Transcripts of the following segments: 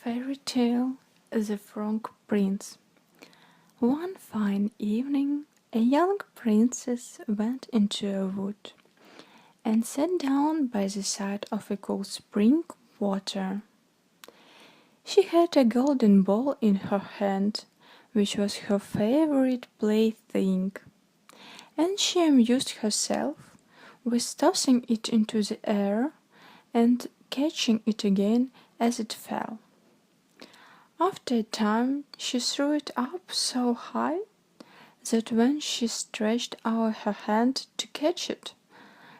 Fairy tale The Frog Prince. One fine evening, a young princess went into a wood and sat down by the side of a cool spring water. She had a golden ball in her hand, which was her favorite plaything, and she amused herself with tossing it into the air and catching it again as it fell. After a time, she threw it up so high that when she stretched out her hand to catch it,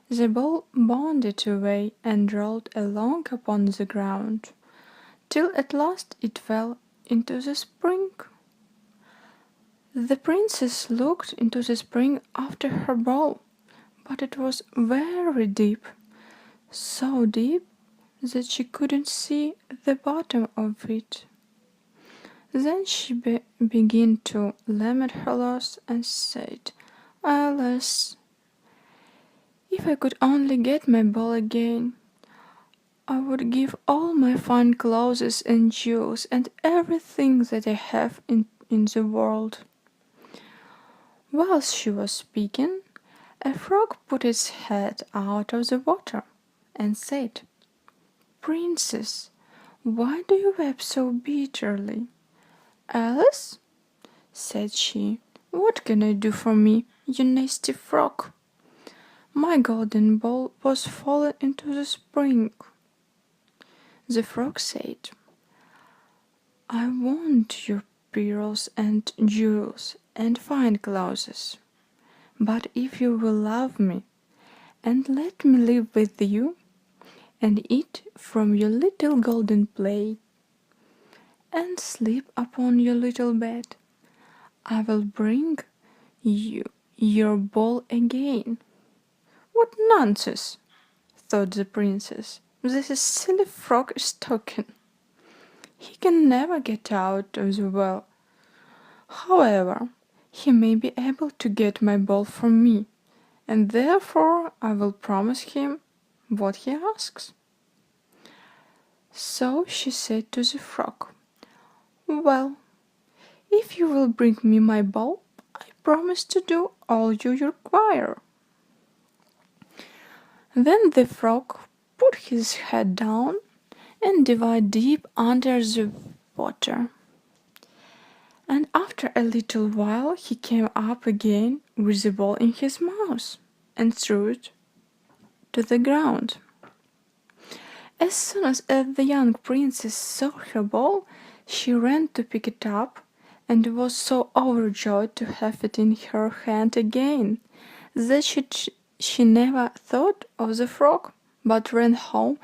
the ball bounded away and rolled along upon the ground, till at last it fell into the spring. The princess looked into the spring after her ball, but it was very deep, so deep that she couldn't see the bottom of it. Then she began to lament her loss and said, "Alas, if I could only get my ball again, I would give all my fine clothes and jewels and everything that I have in the world." Whilst she was speaking, a frog put its head out of the water and said, "Princess, why do you weep so bitterly?" "Alice," said she, "what can I do for me, you nasty frog? My golden ball was fallen into the spring." The frog said, "I want your pearls and jewels and fine clothes, but if you will love me and let me live with you and eat from your little golden plate and sleep upon your little bed, I will bring you your ball again." "What nonsense!" thought the princess. "This is silly frog is talking. He can never get out of the well. However, he may be able to get my ball from me, and therefore I will promise him what he asks." So she said to the frog, "Well, if you will bring me my ball, I promise to do all you require." Then the frog put his head down and dived deep under the water. And after a little while he came up again with the ball in his mouth and threw it to the ground. As soon as the young princess saw her ball, she ran to pick it up and was so overjoyed to have it in her hand again that she never thought of the frog, but ran home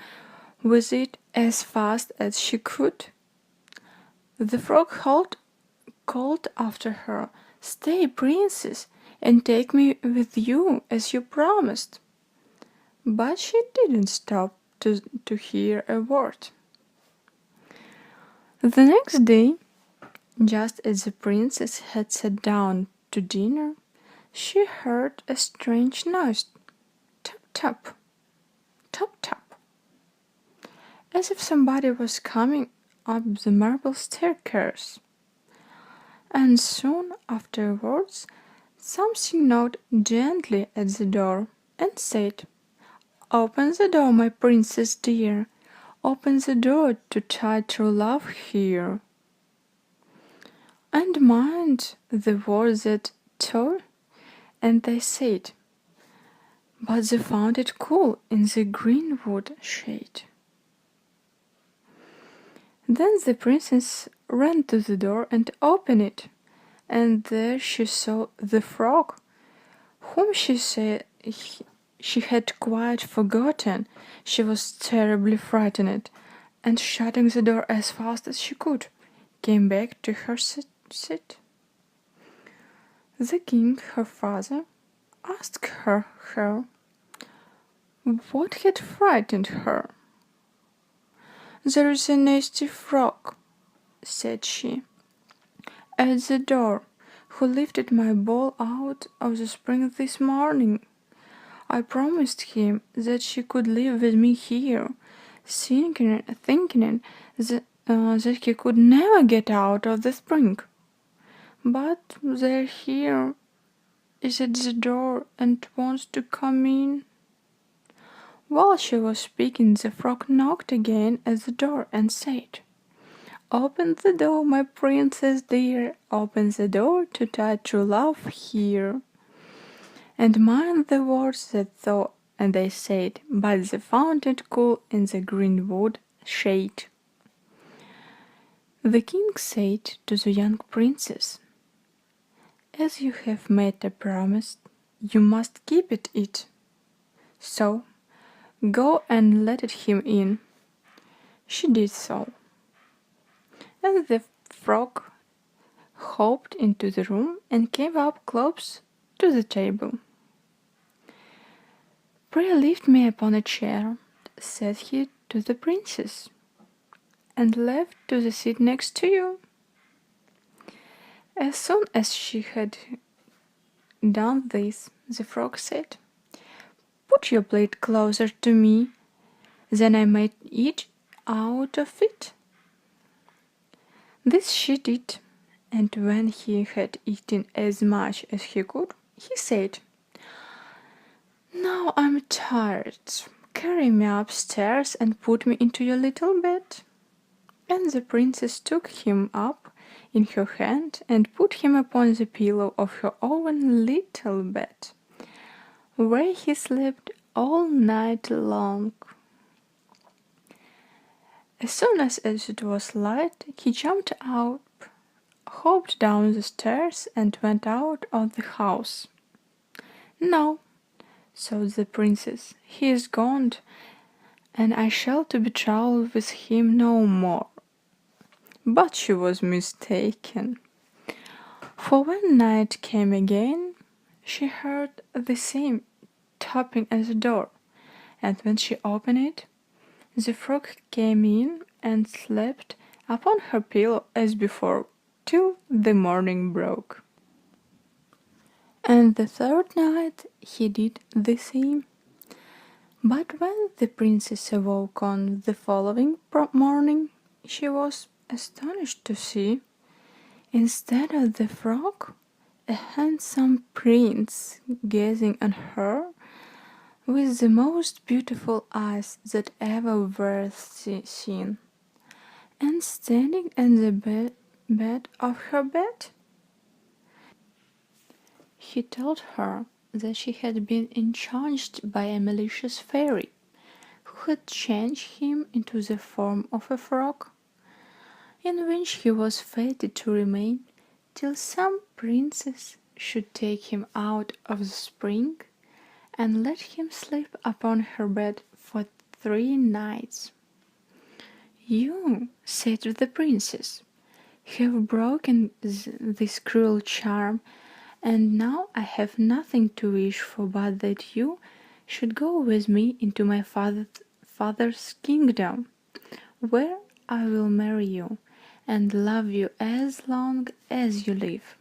with it as fast as she could. The frog called after her, "Stay, princess, and take me with you as you promised." But she didn't stop to hear a word. The next day, just as the princess had sat down to dinner, she heard a strange noise, tap tap, tap tap, as if somebody was coming up the marble staircase. And soon afterwards, something knocked gently at the door and said, "Open the door, my princess dear, open the door to thy true love here." And mind the words that told, and they said, but they found it cool in the greenwood shade. Then the princess ran to the door and opened it, and there she saw the frog, whom she said she had quite forgotten. She was terribly frightened, and shutting the door as fast as she could, came back to her seat. The king, her father, asked her what had frightened her. "There is a nasty frog," said she, "at the door, who lifted my ball out of the spring this morning. I promised him that she could live with me here, thinking that he could never get out of the spring. But there here is at the door and wants to come in. While she was speaking, the frog knocked again at the door and said, "Open the door, my princess dear, open the door to thy true love here. And mind the words that thou and they said, by the fountain cool in the greenwood shade." The king said to the young princess, "As you have made a promise, you must keep it. So, go and let him in." She did so, and the frog hopped into the room and came up close to the table. "Pray lift me upon a chair," said he to the princess, "and left to the seat next to you." As soon as she had done this, the frog said, "Put your plate closer to me, then I might eat out of it." This she did, and when he had eaten as much as he could, he said, "Now I'm tired. Carry me upstairs and put me into your little bed." And the princess took him up in her hand and put him upon the pillow of her own little bed, where he slept all night long. As soon as it was light, he jumped up, hopped down the stairs, and went out of the house. "Now," thought the princess, "he is gone, and I shall to be troubled with him no more." But she was mistaken, for when night came again, she heard the same tapping at the door, and when she opened it, the frog came in and slept upon her pillow as before till the morning broke. And the third night he did the same. But when the princess awoke on the following morning, she was astonished to see, instead of the frog, a handsome prince gazing on her with the most beautiful eyes that ever were seen, and standing in the bed of her bed. He told her that she had been enchanted by a malicious fairy, who had changed him into the form of a frog, in which he was fated to remain till some princess should take him out of the spring and let him sleep upon her bed for 3 nights. "You," said the princess, "have broken this cruel charm, and now I have nothing to wish for but that you should go with me into my father's kingdom, where I will marry you and love you as long as you live."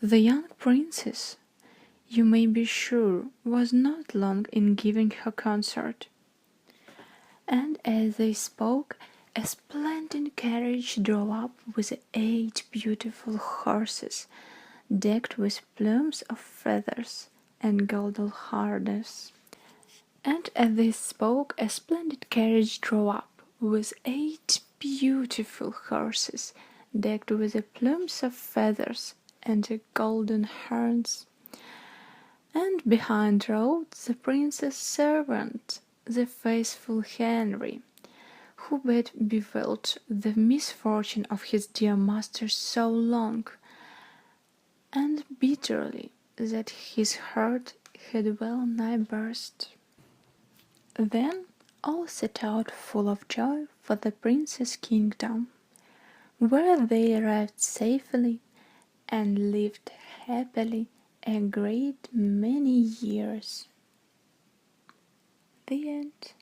The young princess, you may be sure, was not long in giving her consent. And as they spoke, a splendid carriage drove up with 8 beautiful horses, decked with plumes of feathers and golden harness. And as they spoke, a splendid carriage drove up with 8 beautiful horses, decked with the plumes of feathers and the golden horns. And behind rode the prince's servant, the faithful Henry, who had bewailed the misfortune of his dear master so long, and bitterly, that his heart had well nigh burst. Then all set out full of joy for the prince's kingdom, where they arrived safely and lived happily a great many years. The end.